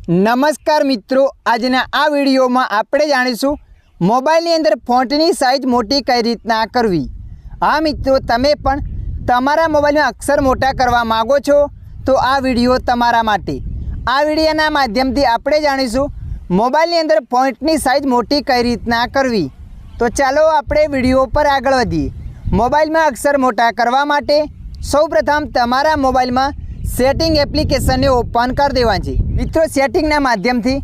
नमस्कार मित्रों, आजना आ विडियो में आपणे जाणीशुं मोबाइलनी अंदर फॉन्टनी साइज मोटी कई रीतना करवी। हाँ मित्रों, तमे पण तमारा मोबाइल में अक्षर मोटा करवा मांगो छो तो आ विडियो तमारा माटे। आ विडियोना माध्यमथी आपणे जाणीशुं मोबाइलनी अंदर फॉन्टनी साइज मोटी कई रीतना करवी। तो चालो आपणे विडियो पर आगळ वधीए। मोबाइल में अक्षर मोटा करवा माटे सौप्रथम तमारा मोबाइल में सेटिंग एप्लिकेशन ने ओपन कर देवानी छे। मित्रों, सेटिंगना माध्यमथी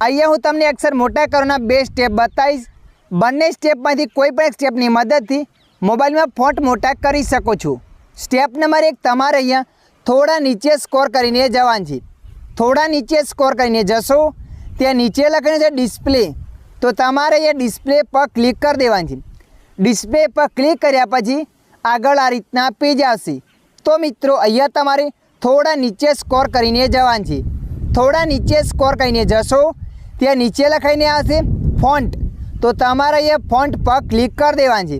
अहींया हूँ तमने अक्षर मोटा करवाना बे स्टेप बताईश। बंने स्टेपमांथी कोईपण एक स्टेपनी मददथी मोबाइल में फॉन्ट मोटा करी शको छो। स्टेप नंबर 1, तमारे अहींया थोड़ा नीचे स्क्रॉल करीने जवानुं छे। थोड़ा नीचे स्क्रॉल करीने जशो त्यां नीचे लखेलुं छे डिस्प्ले, तो तमारे अहींया डिस्प्ले पर क्लिक कर देवानुं छे। डिस्प्ले पर क्लिक कर्या पछी आगळ आ रीतना पेज आवशे। तो मित्रों, अहींया तमारे थोड़ा नीचे स्क्रॉल करीने जवानुं छे। थोड़ा नीचे स्क्रॉल करीने जशो त्यां नीचे लखाईने आवशे फॉन्ट, तो तमारे अहींया फॉन्ट पर क्लिक कर देवानुं छे।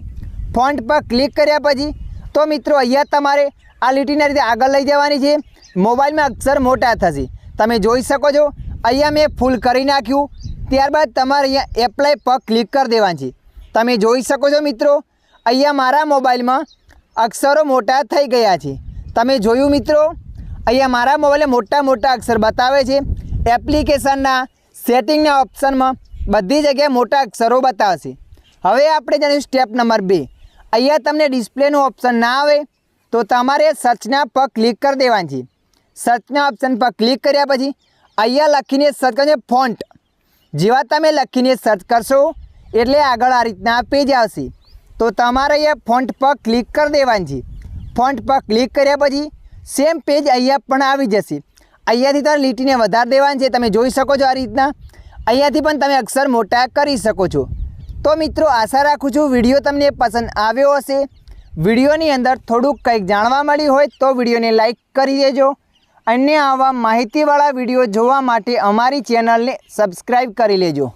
फॉन्ट पर क्लिक कर्या पछी तो मित्रों अहींया तमारे आ लीटीना रीते आगळ लई जवानी छे। मोबाइल में अक्षर मोटा थशे। तमे जोई शको छो अहींया मैं फूल करी नाख्युं। त्यारबाद तमारे अहींया एप्लाय पर क्लिक कर देवानुं छे। तमे जोई शको छो मित्रों अहींया मारा मोबाइल में अक्षरो मोटा थई गया छे। तमे जोयुं मित्रों, अहींया मारा मोबाइल में मोटा मोटा अक्षर बतावे छे। एप्लिकेशनना सेटिंगना ऑप्शन में बधी जग्याए मोटा अक्षरों बतावशे। हवे आपणे जाणीए स्टेप नंबर 2। अहींया तमने डिस्प्लेनुं ऑप्शन ना आवे तो तमारे सर्चना पर क्लिक कर देवानुं छे। सर्चना ऑप्शन पर क्लिक कर्या पछी अहींया लखीने सर्च करजो फॉन्ट। जेवा तमे लखीने सर्च करशो एटले आगळ आ रीतना पेज आवशे। तो तमारे अहींया फॉन्ट पर क्लिक कर देवानुं छे। फॉन्ट पर क्लिक कर्या पछी सेम पेज अहींया पण आवी जशे। अहींयाथी तमारे लीटीने वधारी देवानी छे। तमे जोई शको छो आ रीतना अहींयाथी पण तमे अक्षर मोटा करी शको छो। तो मित्रों, आशा राखुं छुं विडियो तमने पसंद आव्यो हशे। विडियोनी अंदर थोड़ुंक कंईक जाणवा मळ्युं होय तो विडियोने लाइक करी देजो। अन्य आवा माहितीवाळा विडियो जोवा माटे अमारी चेनलने सब्सक्राइब करी लेजो।